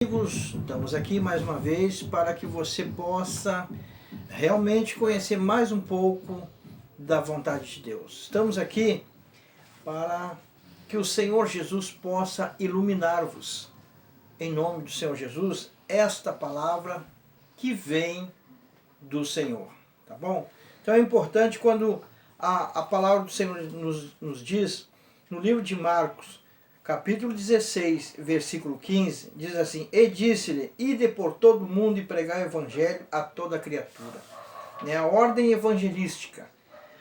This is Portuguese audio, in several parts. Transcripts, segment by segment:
Amigos, estamos aqui mais uma vez para que você possa realmente conhecer mais um pouco da vontade de Deus. Estamos aqui para que o Senhor Jesus possa iluminar-vos. Em nome do Senhor Jesus, esta palavra que vem do Senhor, tá bom? Então é importante quando a palavra do Senhor nos diz, no livro de Marcos, capítulo 16, versículo 15, diz assim: E disse-lhe, ide por todo o mundo e pregai o evangelho a toda criatura. A ordem evangelística.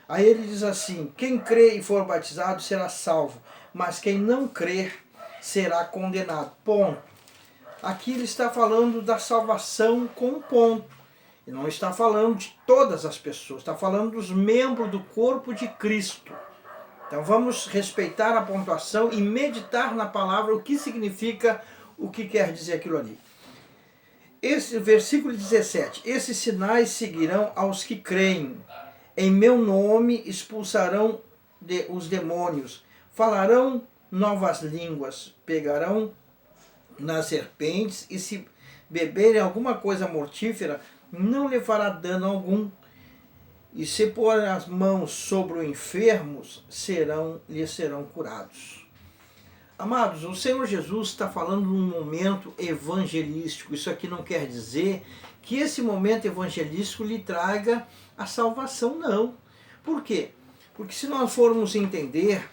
Aí ele diz assim: quem crê e for batizado será salvo, mas quem não crer será condenado. Ponto. Aqui ele está falando da salvação com ponto. Ele não está falando de todas as pessoas, está falando dos membros do corpo de Cristo. Então vamos respeitar a pontuação e meditar na palavra o que significa, o que quer dizer aquilo ali. Esse versículo 17: esses sinais seguirão aos que creem. Em meu nome expulsarão os demônios, falarão novas línguas, pegarão nas serpentes e se beberem alguma coisa mortífera, não lhe fará dano algum. E se pôr as mãos sobre os enfermos, lhes serão curados. Amados, o Senhor Jesus está falando num momento evangelístico. Isso aqui não quer dizer que esse momento evangelístico lhe traga a salvação, não. Por quê? Porque se nós formos entender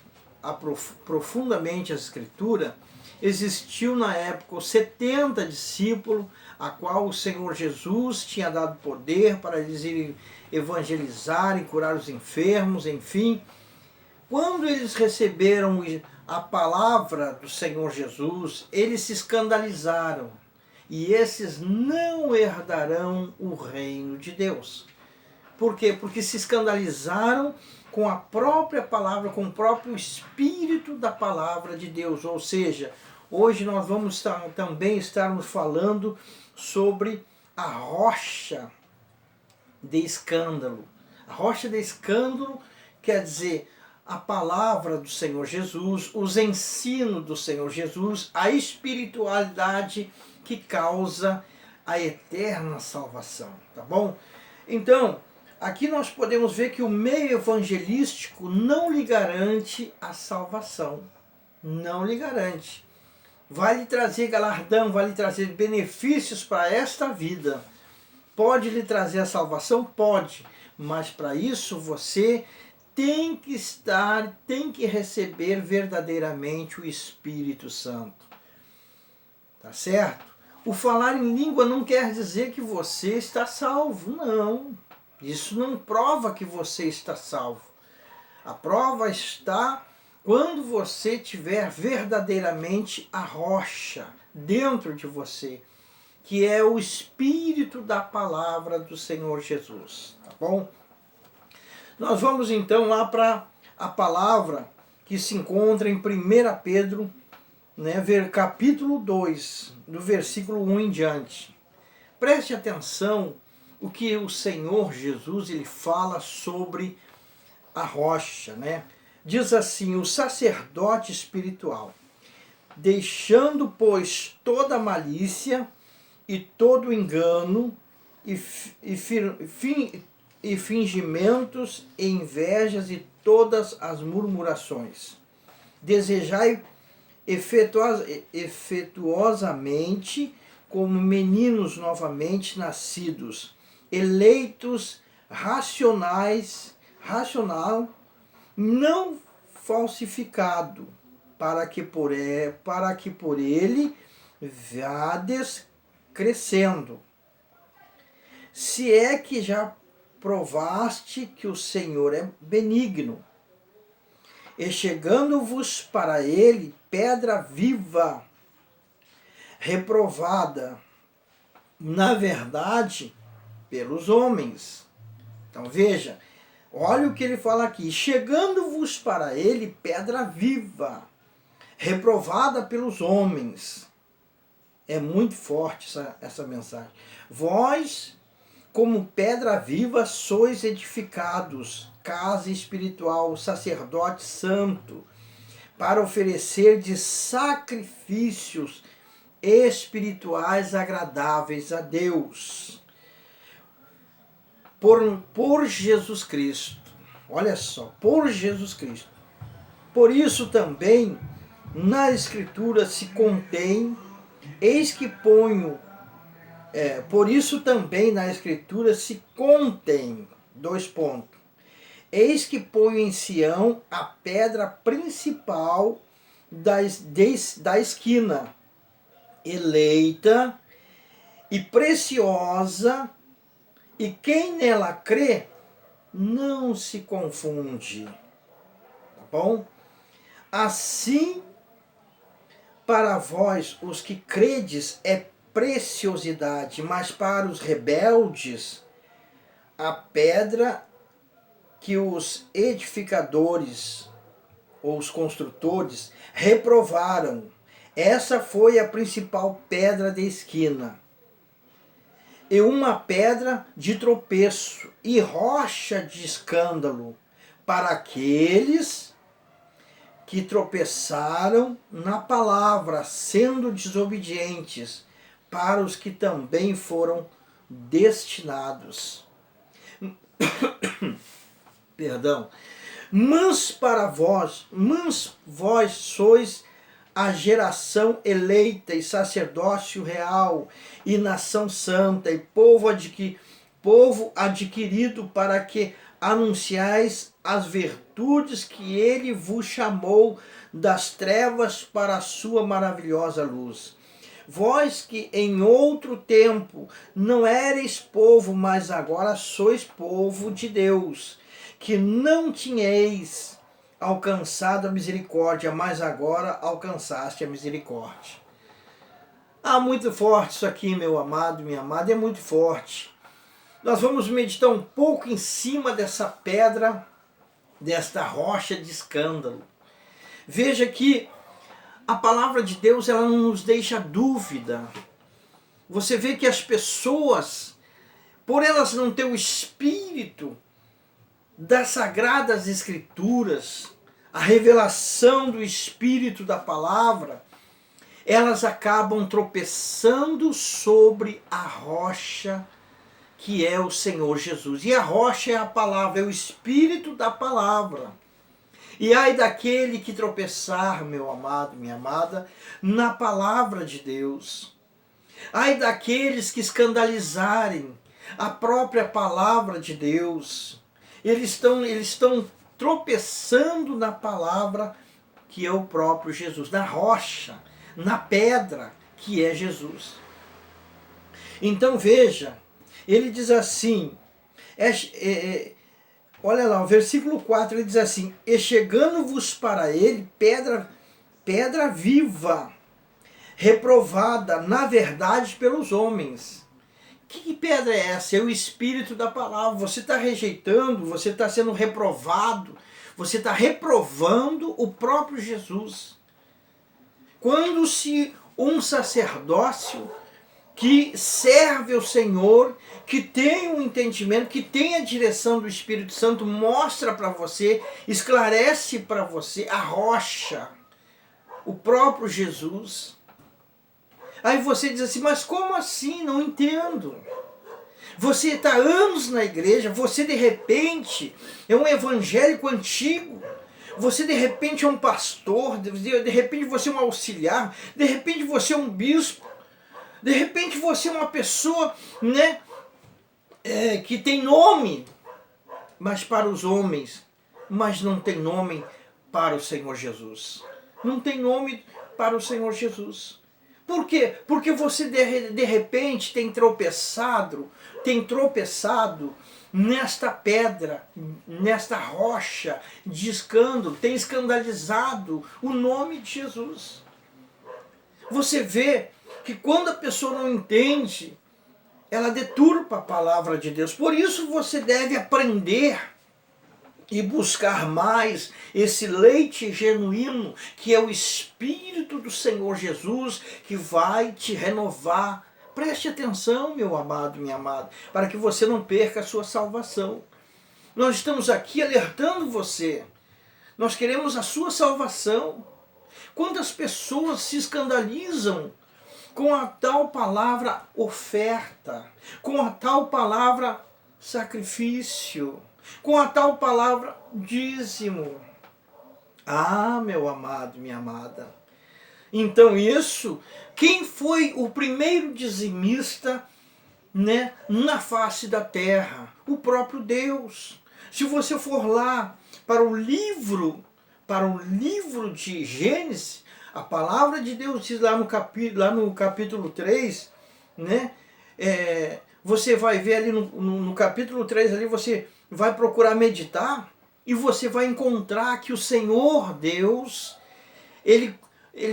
profundamente a Escritura, existiu na época os 70 discípulos, a qual o Senhor Jesus tinha dado poder para eles irem evangelizarem, curar os enfermos, enfim. Quando eles receberam a palavra do Senhor Jesus, eles se escandalizaram. E esses não herdarão o reino de Deus. Por quê? Porque se escandalizaram com a própria palavra, com o próprio espírito da palavra de Deus. Ou seja, hoje nós vamos também estarmos falando sobre a rocha de escândalo. A rocha de escândalo quer dizer a palavra do Senhor Jesus, os ensinos do Senhor Jesus, a espiritualidade que causa a eterna salvação, tá bom? Então, aqui nós podemos ver que o meio evangelístico não lhe garante a salvação. Não lhe garante. Vai lhe trazer galardão, vai lhe trazer benefícios para esta vida. Pode lhe trazer a salvação? Pode. Mas para isso você tem que receber verdadeiramente o Espírito Santo. Tá certo? O falar em língua não quer dizer que você está salvo, não. Isso não prova que você está salvo. A prova está quando você tiver verdadeiramente a rocha dentro de você, que é o Espírito da palavra do Senhor Jesus, tá bom? Nós vamos então lá para a palavra que se encontra em 1 Pedro, capítulo 2, do versículo 1 em diante. Preste atenção o que o Senhor Jesus ele fala sobre a rocha, Diz assim: o sacerdote espiritual, deixando, pois, toda malícia e todo engano e fingimentos e invejas e todas as murmurações, desejai efetuosamente como meninos novamente nascidos, eleitos racional, não falsificado, para que por ele vades crescendo. Se é que já provaste que o Senhor é benigno, e chegando-vos para ele pedra viva, reprovada, na verdade, pelos homens. Então veja, olha o que ele fala aqui: chegando-vos para ele pedra viva, reprovada pelos homens. É muito forte essa mensagem. Vós, como pedra viva, sois edificados, casa espiritual, sacerdote santo, para oferecer de sacrifícios espirituais agradáveis a Deus por Jesus Cristo. Olha só, por Jesus Cristo. Por isso também na Escritura se contém, eis que ponho, por isso também na Escritura se contém, dois pontos, eis que ponho em Sião a pedra principal da esquina, eleita e preciosa, e quem nela crê não se confunde. Tá bom? Assim, para vós, os que credes, é preciosidade, mas para os rebeldes, a pedra que os edificadores ou os construtores reprovaram, essa foi a principal pedra de esquina, e uma pedra de tropeço e rocha de escândalo para aqueles que tropeçaram na palavra, sendo desobedientes, para os que também foram destinados. Perdão. Mas vós sois a geração eleita e sacerdócio real e nação santa e povo adquirido para que anunciais as virtudes que ele vos chamou das trevas para a sua maravilhosa luz. Vós que em outro tempo não ereis povo, mas agora sois povo de Deus, que não tinhais alcançado a misericórdia, mas agora alcançaste a misericórdia. Muito forte isso aqui, meu amado, minha amada, é muito forte. Nós vamos meditar um pouco em cima dessa pedra, desta rocha de escândalo. Veja que a palavra de Deus, ela não nos deixa dúvida. Você vê que as pessoas, por elas não ter o espírito das Sagradas Escrituras, a revelação do Espírito da palavra, elas acabam tropeçando sobre a rocha que é o Senhor Jesus. E a rocha é a palavra, é o Espírito da palavra. E ai daquele que tropeçar, meu amado, minha amada, na palavra de Deus. Ai daqueles que escandalizarem a própria palavra de Deus. Eles estão tropeçando na palavra que é o próprio Jesus, na rocha, na pedra que é Jesus. Então veja, ele diz assim, olha lá, o versículo 4, ele diz assim, e chegando-vos para ele pedra viva, reprovada na verdade pelos homens. Que pedra é essa? É o Espírito da palavra. Você está rejeitando, você está sendo reprovado, você está reprovando o próprio Jesus. Quando se um sacerdócio que serve ao Senhor, que tem um entendimento, que tem a direção do Espírito Santo, mostra para você, esclarece para você a rocha, o próprio Jesus. Aí você diz assim, mas como assim? Não entendo. Você está anos na igreja, você de repente é um evangélico antigo, você de repente é um pastor, de repente você é um auxiliar, de repente você é um bispo, de repente você é uma pessoa, né, que tem nome, mas para os homens, mas não tem nome para o Senhor Jesus. Não tem nome para o Senhor Jesus. Por quê? Porque você de repente tem tropeçado nesta pedra, nesta rocha de escândalo, tem escandalizado o nome de Jesus. Você vê que quando a pessoa não entende, ela deturpa a palavra de Deus. Por isso você deve aprender e buscar mais esse leite genuíno, que é o Espírito do Senhor Jesus, que vai te renovar. Preste atenção, meu amado, minha amada, para que você não perca a sua salvação. Nós estamos aqui alertando você. Nós queremos a sua salvação. Quantas pessoas se escandalizam com a tal palavra oferta, com a tal palavra sacrifício, com a tal palavra dízimo. Ah, meu amado, minha amada. Então isso, quem foi o primeiro dizimista, né, na face da terra? O próprio Deus. Se você for lá para o livro de Gênesis, a palavra de Deus diz lá no capítulo 3, né? Você vai ver ali no capítulo 3, ali você vai procurar meditar e você vai encontrar que o Senhor Deus, ele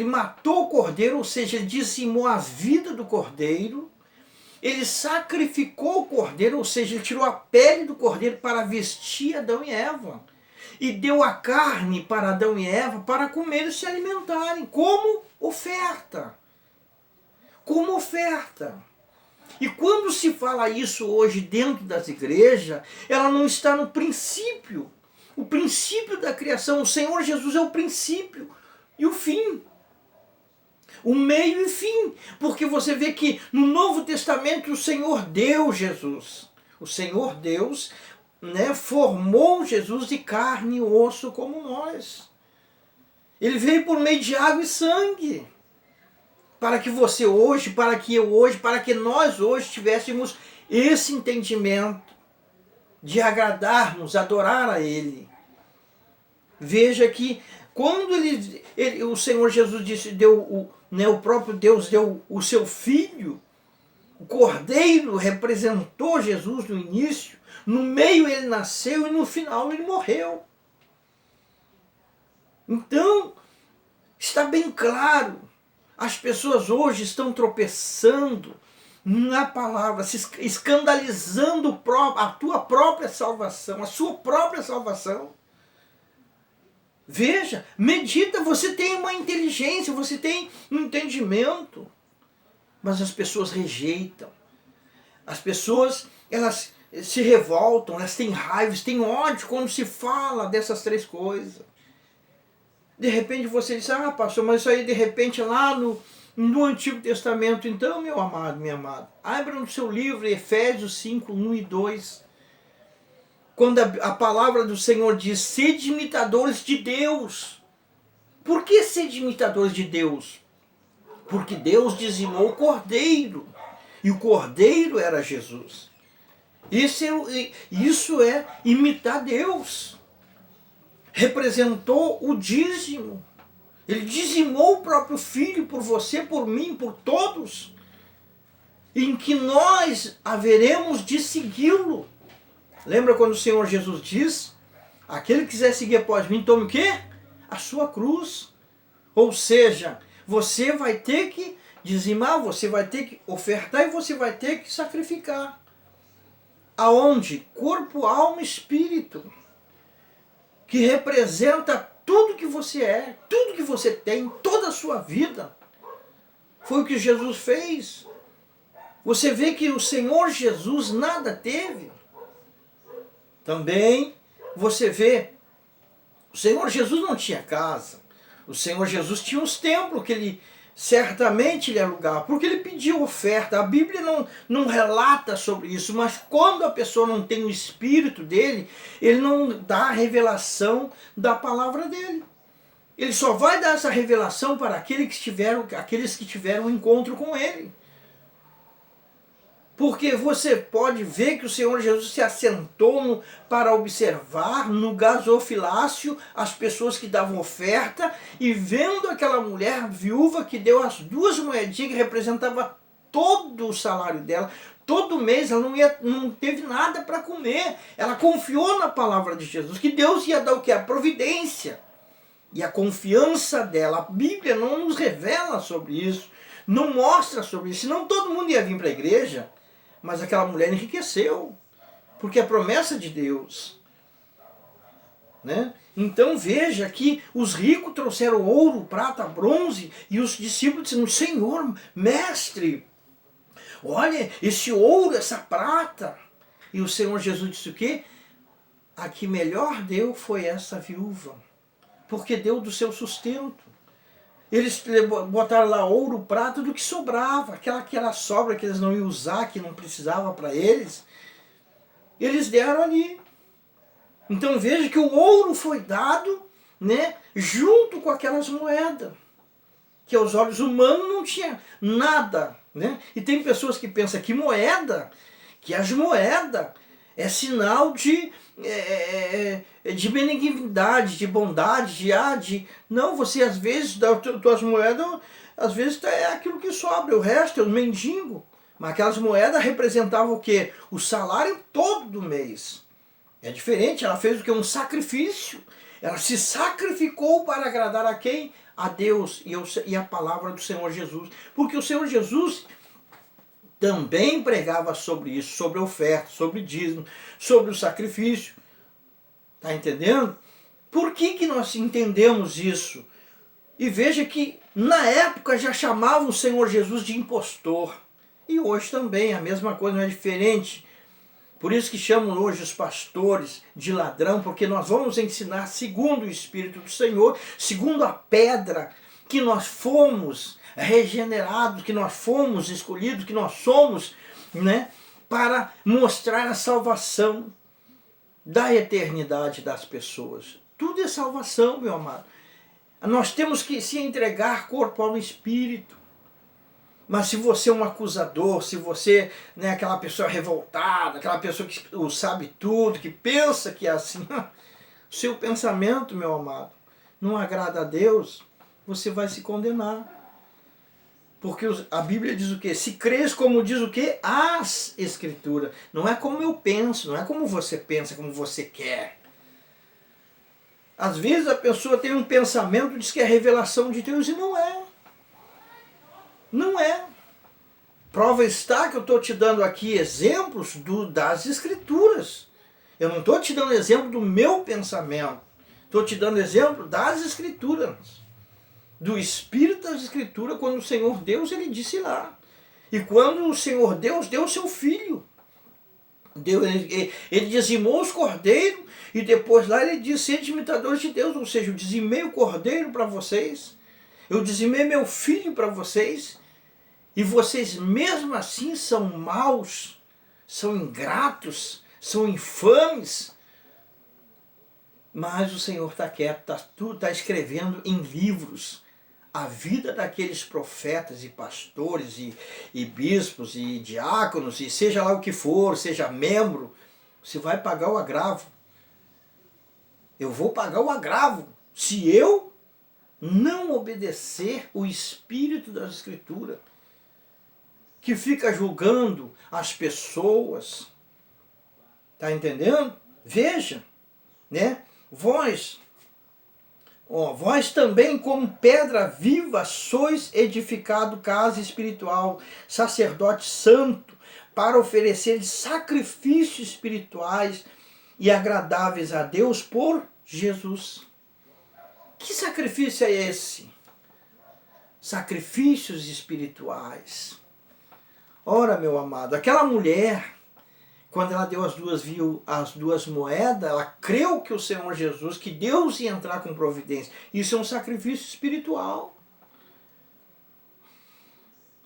matou o cordeiro, ou seja, ele dizimou a vida do cordeiro, ele sacrificou o cordeiro, ou seja, ele tirou a pele do cordeiro para vestir Adão e Eva. E deu a carne para Adão e Eva para comer e se alimentarem, como oferta. Como oferta. E quando se fala isso hoje dentro das igrejas, ela não está no princípio. O princípio da criação, o Senhor Jesus é o princípio e o fim. O meio e fim. Porque você vê que no Novo Testamento o Senhor deu Jesus. O Senhor Deus, né, formou Jesus de carne e osso como nós. Ele veio por meio de água e sangue. Para que você hoje, para que eu hoje, para que nós hoje tivéssemos esse entendimento de agradarmos, adorar a Ele. Veja que quando o Senhor Jesus disse, o próprio Deus deu o seu Filho, o Cordeiro representou Jesus no início, no meio ele nasceu e no final ele morreu. Então, está bem claro, as pessoas hoje estão tropeçando na palavra, se escandalizando a tua própria salvação, a sua própria salvação. Veja, medita, você tem uma inteligência, você tem um entendimento, mas as pessoas rejeitam. As pessoas, elas se revoltam, elas têm raiva, têm ódio quando se fala dessas três coisas. De repente você diz, pastor, mas isso aí de repente lá no Antigo Testamento. Então, meu amado, minha amada, abra no seu livro Efésios 5, 1 e 2. Quando a palavra do Senhor diz, sede imitadores de Deus. Por que sede imitadores de Deus? Porque Deus dizimou o cordeiro. E o cordeiro era Jesus. Isso é imitar Deus. Representou o dízimo. Ele dizimou o próprio Filho por você, por mim, por todos. Em que nós haveremos de segui-lo. Lembra quando o Senhor Jesus diz, aquele que quiser seguir após mim, tome o quê? A sua cruz. Ou seja, você vai ter que dizimar, você vai ter que ofertar e você vai ter que sacrificar. Aonde? Corpo, alma e espírito. Que representa tudo que você é, tudo que você tem, toda a sua vida. Foi o que Jesus fez. Você vê que o Senhor Jesus nada teve. Também você vê, o Senhor Jesus não tinha casa. O Senhor Jesus tinha uns templos que ele certamente ele alugava, porque ele pediu oferta. A Bíblia não relata sobre isso, mas quando a pessoa não tem o Espírito dele, ele não dá a revelação da palavra dele. Ele só vai dar essa revelação para aqueles que tiveram um encontro com ele. Porque você pode ver que o Senhor Jesus se assentou para observar no gasofilácio as pessoas que davam oferta e vendo aquela mulher viúva que deu as 2 moedinhas que representava todo o salário dela. Todo mês ela não teve nada para comer. Ela confiou na palavra de Jesus, que Deus ia dar o que? A providência. E a confiança dela, a Bíblia não nos revela sobre isso, não mostra sobre isso, senão todo mundo ia vir para a igreja. Mas aquela mulher enriqueceu, porque é promessa de Deus. Né? Então veja que os ricos trouxeram ouro, prata, bronze, e os discípulos disseram, Senhor, mestre, olha esse ouro, essa prata. E o Senhor Jesus disse o quê? A que melhor deu foi essa viúva, porque deu do seu sustento. Eles botaram lá ouro, prata, do que sobrava. Aquela sobra que eles não iam usar, que não precisava para eles, eles deram ali. Então veja que o ouro foi dado, né, junto com aquelas moedas, que aos olhos humanos não tinha nada, né? E tem pessoas que pensam que moeda, que as moedas é sinal de benignidade, de bondade, Não, você às vezes, das tuas moedas, às vezes é aquilo que sobra, o resto é o mendigo. Mas aquelas moedas representavam o quê? O salário todo do mês. É diferente, ela fez o quê? Um sacrifício. Ela se sacrificou para agradar a quem? A Deus e a palavra do Senhor Jesus. Porque o Senhor Jesus também pregava sobre isso, sobre oferta, sobre dízimo, sobre o sacrifício. Está entendendo? Por que nós entendemos isso? E veja que na época já chamavam o Senhor Jesus de impostor. E hoje também a mesma coisa, não é diferente. Por isso que chamam hoje os pastores de ladrão, porque nós vamos ensinar segundo o Espírito do Senhor, segundo a pedra que nós fomos regenerados, que nós fomos escolhidos, que nós somos, né, para mostrar a salvação da eternidade das pessoas. Tudo é salvação, meu amado. Nós temos que se entregar corpo ao Espírito. Mas se você é um acusador, se você é, né, aquela pessoa revoltada, aquela pessoa que sabe tudo, que pensa que é assim, seu pensamento, meu amado, não agrada a Deus, você vai se condenar. Porque a Bíblia diz o quê? Se crês como diz o quê? As Escrituras. Não é como eu penso, não é como você pensa, como você quer. Às vezes a pessoa tem um pensamento, diz que é revelação de Deus e não é. Não é. Prova está que eu estou te dando aqui exemplos das Escrituras. Eu não estou te dando exemplo do meu pensamento. Estou te dando exemplo das Escrituras. Do Espírito das Escrituras, quando o Senhor Deus, ele disse lá. E quando o Senhor Deus deu o seu Filho. Ele dizimou os cordeiros e depois lá ele disse, sede imitadores de Deus. Ou seja, eu dizimei o cordeiro para vocês. Eu dizimei meu filho para vocês. E vocês mesmo assim são maus, são ingratos, são infames. Mas o Senhor está quieto, está escrevendo em livros a vida daqueles profetas e pastores e bispos e diáconos, e seja lá o que for, seja membro, você vai pagar o agravo. Eu vou pagar o agravo se eu não obedecer o Espírito das Escrituras, que fica julgando as pessoas. Está entendendo? Veja, né? Vós também como pedra viva sois edificado casa espiritual, sacerdote santo, para oferecer sacrifícios espirituais e agradáveis a Deus por Jesus. Que sacrifício é esse? Sacrifícios espirituais. Ora, meu amado, aquela mulher, quando ela viu as duas moedas, ela creu que o Senhor Jesus, que Deus ia entrar com providência. Isso é um sacrifício espiritual.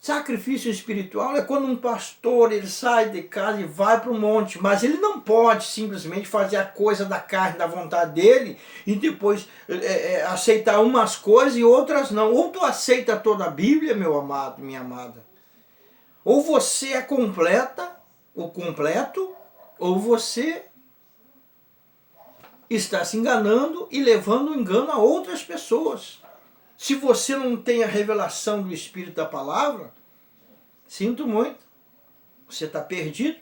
Sacrifício espiritual é quando um pastor ele sai de casa e vai para o monte, mas ele não pode simplesmente fazer a coisa da carne, da vontade dele, e depois aceitar umas coisas e outras não. Ou tu aceita toda a Bíblia, meu amado, minha amada. Ou você é completo, ou você está se enganando e levando engano a outras pessoas. Se você não tem a revelação do Espírito da Palavra, sinto muito, você está perdido.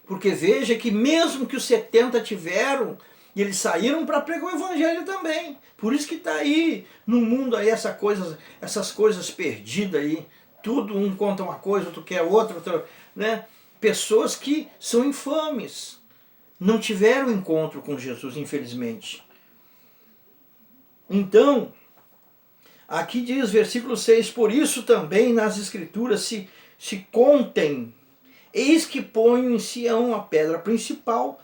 Porque veja que mesmo que os 70 tiveram, e eles saíram para pregar o Evangelho também. Por isso que está aí no mundo aí essas coisas perdidas aí. Tudo, um conta uma coisa, outro quer outra, né? Pessoas que são infames. Não tiveram encontro com Jesus, infelizmente. Então, aqui diz, versículo 6, por isso também nas Escrituras se contem, eis que ponho em Sião a pedra principal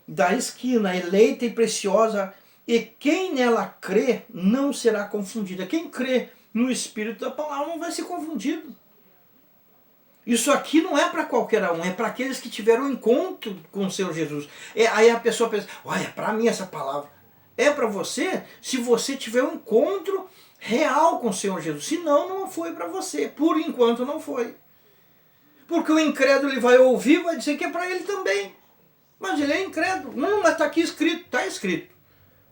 da esquina, eleita e preciosa, e quem nela crê não será confundido. Quem crê no Espírito da palavra não vai ser confundido. Isso aqui não é para qualquer um, é para aqueles que tiveram um encontro com o Senhor Jesus. Aí a pessoa pensa, olha, é para mim essa palavra. É para você se você tiver um encontro real com o Senhor Jesus. Senão, não foi para você. Por enquanto não foi. Porque o incrédulo ele vai ouvir e vai dizer que é para ele também. Mas ele é incrédulo. Não, mas está aqui escrito. Está escrito.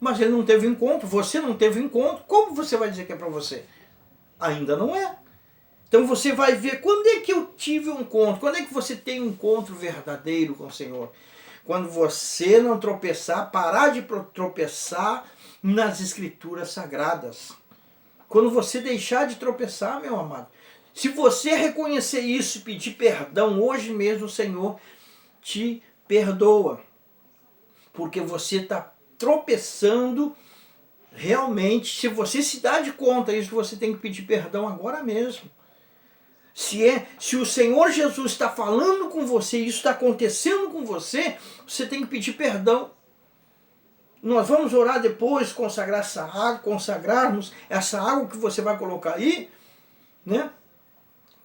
Mas ele não teve encontro. Você não teve encontro. Como você vai dizer que é para você? Ainda não é. Então você vai ver quando é que eu tive um encontro. Quando é que você tem um encontro verdadeiro com o Senhor? Quando você não tropeçar, parar de tropeçar nas Escrituras Sagradas. Quando você deixar de tropeçar, meu amado. Se você reconhecer isso e pedir perdão, hoje mesmo o Senhor te perdoa. Porque você está tropeçando realmente. Se você se dá de conta disso, você tem que pedir perdão agora mesmo. Se o Senhor Jesus está falando com você, isso está acontecendo com você, você tem que pedir perdão. Nós vamos orar depois, consagrar essa água, consagrarmos essa água que você vai colocar aí, né?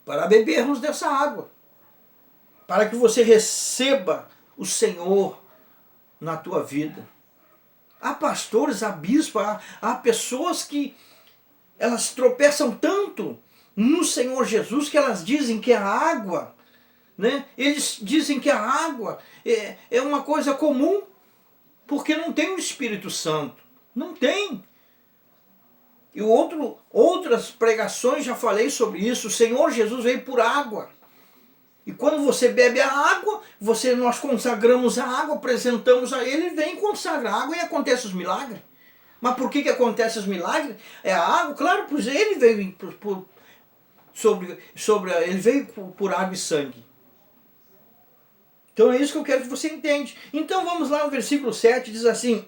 Para bebermos dessa água. Para que você receba o Senhor na tua vida. Há pastores, há bispos, há pessoas que elas tropeçam tanto no Senhor Jesus que elas dizem que a água, né? Eles dizem que a água é uma coisa comum, porque não tem o Espírito Santo. Não tem. E outras pregações já falei sobre isso. O Senhor Jesus veio por água. E quando você bebe a água, nós consagramos a água, apresentamos a Ele, Ele vem e consagra a água e acontece os milagres. Mas por que acontece os milagres? É a água? Claro, pois Ele veio ele veio por água e sangue. Então é isso que eu quero que você entenda. Então vamos lá no versículo 7, diz assim: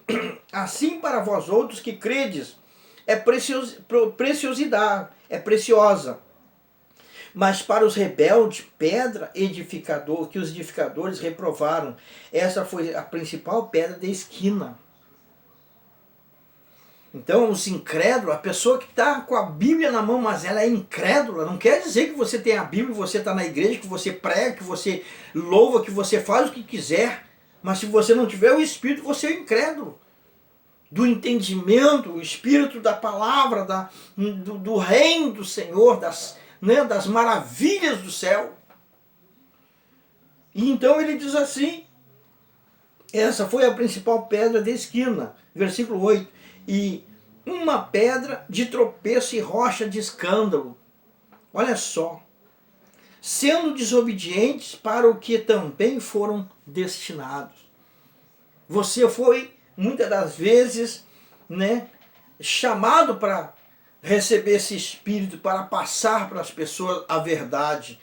assim para vós outros que credes, é preciosidade, é preciosa. Mas para os rebeldes, pedra edificador, que os edificadores reprovaram. Essa foi a principal pedra da esquina. Então, os incrédulos, a pessoa que está com a Bíblia na mão, mas ela é incrédula, não quer dizer que você tem a Bíblia, que você está na igreja, que você prega, que você louva, que você faz o que quiser. Mas se você não tiver o Espírito, você é incrédulo. Do entendimento, o Espírito da palavra, do reino do Senhor, das maravilhas do céu. E então ele diz assim, essa foi a principal pedra da esquina, versículo 8. E uma pedra de tropeço e rocha de escândalo. Olha só. Sendo desobedientes para o que também foram destinados. Você foi, muitas das vezes, chamado para receber esse Espírito, para passar para as pessoas a verdade.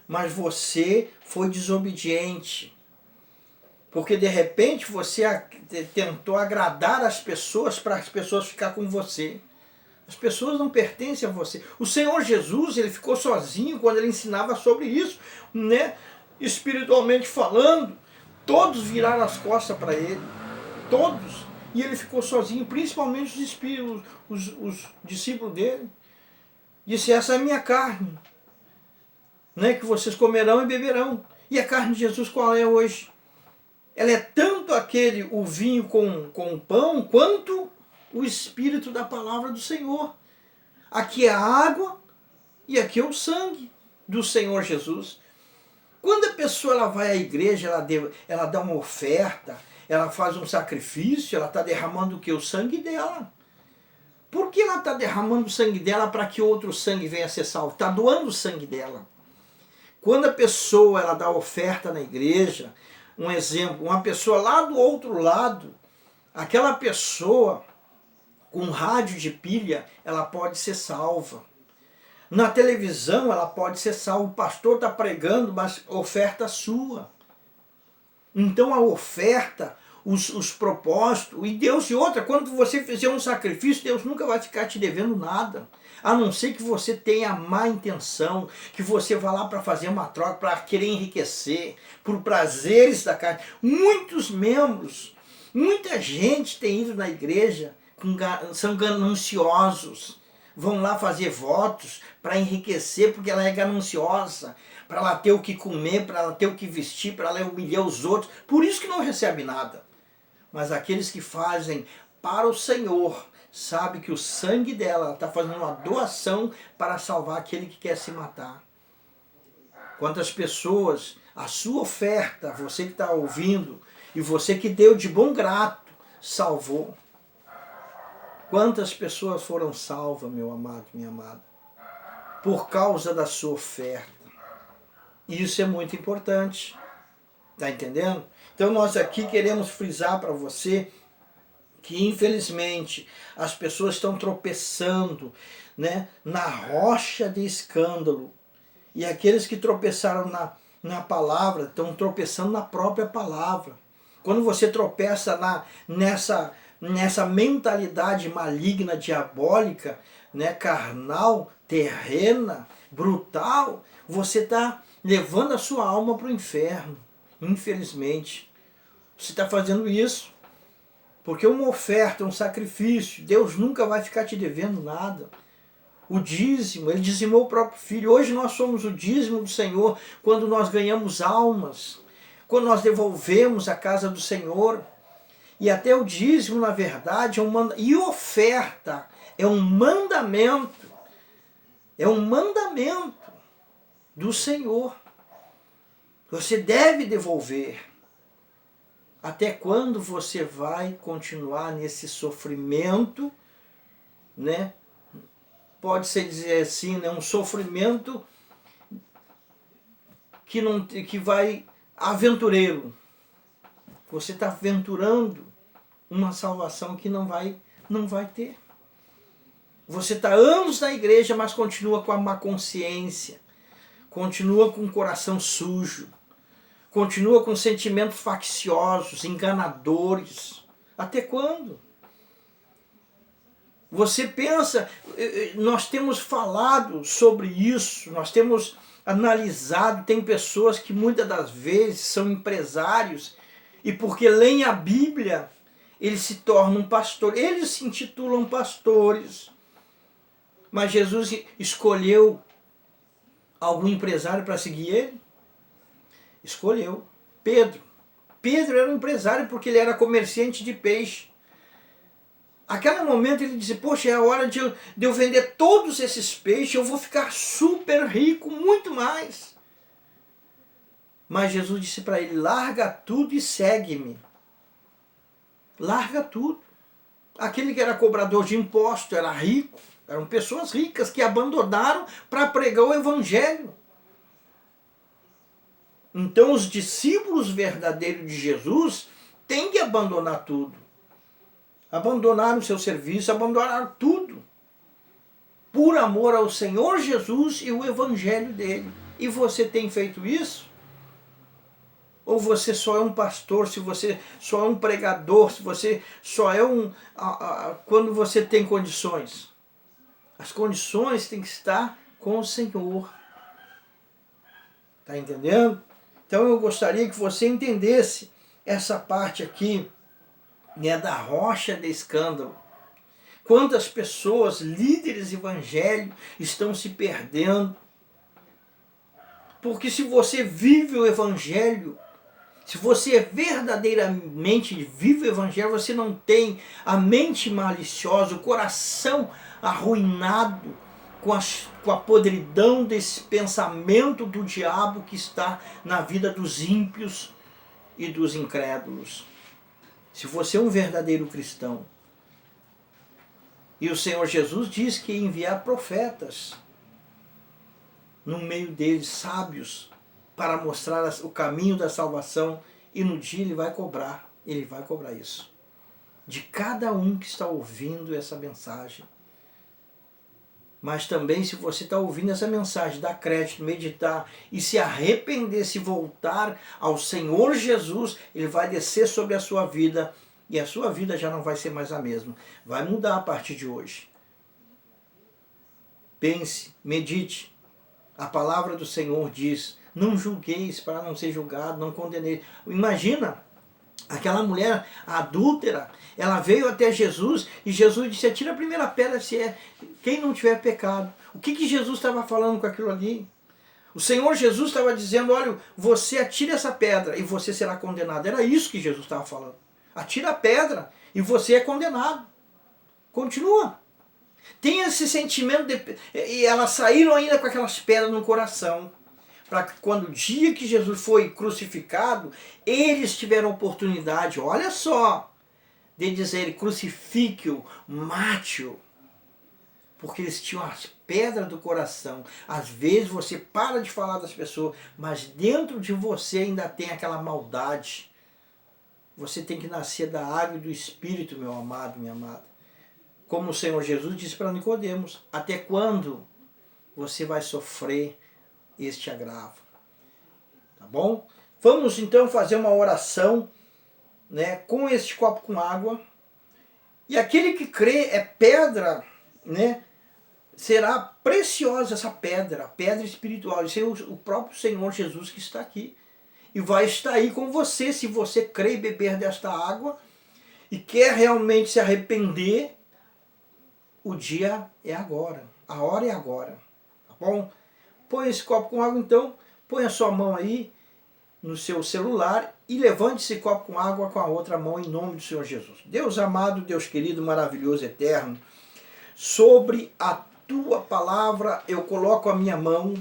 Mas você foi desobediente. Porque de repente você tentou agradar as pessoas para as pessoas ficar com você. As pessoas não pertencem a você. O Senhor Jesus, ele ficou sozinho quando ele ensinava sobre isso, espiritualmente falando. Todos viraram as costas para ele. Todos. E ele ficou sozinho, principalmente os espíritos, os discípulos dele. Disse, essa é a minha carne, que vocês comerão e beberão. E a carne de Jesus qual é hoje? Ela é tanto o vinho com o pão, quanto o Espírito da palavra do Senhor. Aqui é a água e aqui é o sangue do Senhor Jesus. Quando a pessoa ela vai à igreja, ela dá uma oferta, ela faz um sacrifício, ela está derramando o que? O sangue dela. Por que ela está derramando o sangue dela para que outro sangue venha a ser salvo? Está doando o sangue dela. Quando a pessoa ela dá oferta na igreja, um exemplo, uma pessoa lá do outro lado, aquela pessoa com rádio de pilha, ela pode ser salva. Na televisão ela pode ser salva. O pastor está pregando, mas oferta sua. Então a oferta, os propósitos, e Deus e outra, quando você fizer um sacrifício, Deus nunca vai ficar te devendo nada. A não ser que você tenha má intenção, que você vá lá para fazer uma troca, para querer enriquecer, por prazeres da carne. Muitos membros Muita gente tem ido na igreja, são gananciosos, vão lá fazer votos para enriquecer, porque ela é gananciosa, para ela ter o que comer, para ela ter o que vestir, para ela humilhar os outros, por isso que não recebe nada. Mas aqueles que fazem para o Senhor, sabe que o sangue dela está fazendo uma doação para salvar aquele que quer se matar. Quantas pessoas, a sua oferta, você que está ouvindo, e você que deu de bom grato, salvou. Quantas pessoas foram salvas, meu amado, minha amada, por causa da sua oferta. E isso é muito importante. Está entendendo? Então nós aqui queremos frisar para você que infelizmente as pessoas estão tropeçando, né, na rocha de escândalo. E aqueles que tropeçaram na palavra estão tropeçando na própria palavra. Quando você tropeça nessa mentalidade maligna, diabólica, né, carnal, terrena, brutal, você está levando a sua alma para o inferno. Infelizmente, você está fazendo isso porque uma oferta, um sacrifício, Deus nunca vai ficar te devendo nada. O dízimo, ele dizimou o próprio filho. Hoje nós somos o dízimo do Senhor quando nós ganhamos almas, quando nós devolvemos a casa do Senhor. E até o dízimo, na verdade, é um mandamento. E oferta é um mandamento. É um mandamento do Senhor. Você deve devolver. Até quando você vai continuar nesse sofrimento, né? Pode-se dizer assim, né? Um sofrimento que vai aventureiro. Você está aventurando uma salvação que não vai ter. Você está anos na igreja, mas continua com a má consciência, continua com o coração sujo, continua com sentimentos facciosos, enganadores. Até quando? Você pensa, nós temos falado sobre isso, nós temos analisado, tem pessoas que muitas das vezes são empresários e porque leem a Bíblia, eles se tornam pastores, eles se intitulam pastores. Mas Jesus escolheu algum empresário para seguir ele? Escolheu Pedro. Pedro era um empresário porque ele era comerciante de peixe. Aquele momento ele disse, poxa, é a hora de eu vender todos esses peixes, eu vou ficar super rico, muito mais. Mas Jesus disse para ele, larga tudo e segue-me. Larga tudo. Aquele que era cobrador de imposto, era rico, eram pessoas ricas que abandonaram para pregar o evangelho. Então os discípulos verdadeiros de Jesus têm que abandonar tudo. Abandonaram o seu serviço, abandonaram tudo. Por amor ao Senhor Jesus e o evangelho dele. E você tem feito isso? Ou você só é um pastor, se você só é um pregador, se você só é quando você tem condições? As condições têm que estar com o Senhor. Está entendendo? Então eu gostaria que você entendesse essa parte aqui, né, da rocha de escândalo. Quantas pessoas, líderes evangélicos, estão se perdendo. Porque se você vive o evangelho, se você verdadeiramente vive o evangelho, você não tem a mente maliciosa, o coração arruinado com a podridão desse pensamento do diabo que está na vida dos ímpios e dos incrédulos. Se você é um verdadeiro cristão, e o Senhor Jesus diz que ia enviar profetas no meio deles, sábios, para mostrar o caminho da salvação, e no dia ele vai cobrar isso, de cada um que está ouvindo essa mensagem. Mas também, se você está ouvindo essa mensagem, dar crédito, meditar e se arrepender, se voltar ao Senhor Jesus, ele vai descer sobre a sua vida e a sua vida já não vai ser mais a mesma. Vai mudar a partir de hoje. Pense, medite. A palavra do Senhor diz, não julgueis para não ser julgado, não condeneis. Imagina Aquela mulher adúltera, ela veio até Jesus e Jesus disse, atira a primeira pedra se é quem não tiver pecado. O que Jesus estava falando com aquilo ali? O Senhor Jesus estava dizendo, olha, você atira essa pedra e você será condenado. Era isso que Jesus estava falando. Atira a pedra e você é condenado. Continua. Tem esse sentimento, e elas saíram ainda com aquelas pedras no coração, para que quando o dia que Jesus foi crucificado, eles tiveram a oportunidade, olha só, de dizer, crucifique-o, mate-o. Porque eles tinham as pedras do coração. Às vezes você para de falar das pessoas, mas dentro de você ainda tem aquela maldade. Você tem que nascer da água e do Espírito, meu amado, minha amada. Como o Senhor Jesus disse para Nicodemos, até quando você vai sofrer este agravo? Tá bom? Vamos então fazer uma oração, né, com este copo com água. E aquele que crê é pedra, né? Será preciosa essa pedra, pedra espiritual. Isso é o próprio Senhor Jesus que está aqui. E vai estar aí com você, se você crê e beber desta água e quer realmente se arrepender, o dia é agora, a hora é agora, tá bom? Põe esse copo com água então, põe a sua mão aí no seu celular e levante esse copo com água com a outra mão em nome do Senhor Jesus. Deus amado, Deus querido, maravilhoso, eterno, sobre a tua palavra eu coloco a minha mão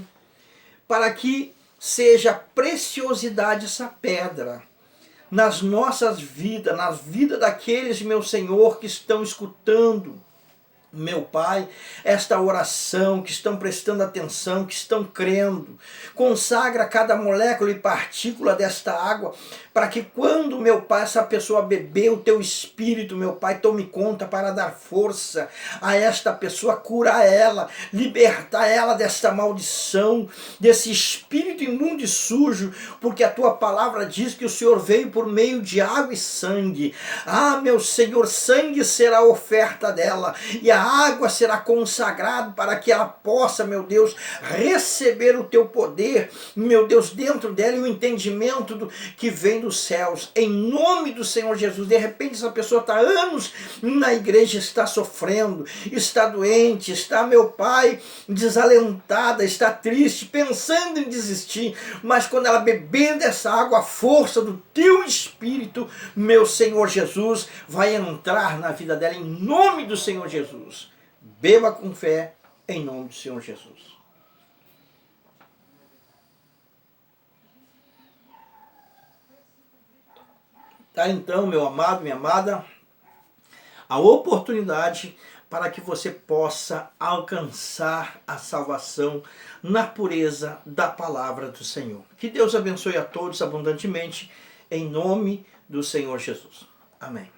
para que seja preciosidade essa pedra nas nossas vidas, na vida daqueles, meu Senhor, que estão escutando, meu Pai, esta oração, que estão prestando atenção, que estão crendo. Consagra cada molécula e partícula desta água, para que quando, meu Pai, essa pessoa beber, o teu Espírito, meu Pai, tome conta para dar força a esta pessoa, curar ela, libertar ela desta maldição, desse espírito imundo e sujo, porque a tua palavra diz que o Senhor veio por meio de água e sangue. Ah, meu Senhor, sangue será a oferta dela, e a água será consagrada para que ela possa, meu Deus, receber o teu poder, meu Deus, dentro dela, e o entendimento que vem dos céus, em nome do Senhor Jesus. De repente essa pessoa está anos na igreja, está sofrendo, está doente, está, meu Pai, desalentada, está triste, pensando em desistir, mas quando ela beber dessa água, a força do teu Espírito, meu Senhor Jesus, vai entrar na vida dela em nome do Senhor Jesus. Beba com fé em nome do Senhor Jesus. Tá então, meu amado, minha amada, a oportunidade para que você possa alcançar a salvação na pureza da palavra do Senhor. Que Deus abençoe a todos abundantemente, em nome do Senhor Jesus. Amém.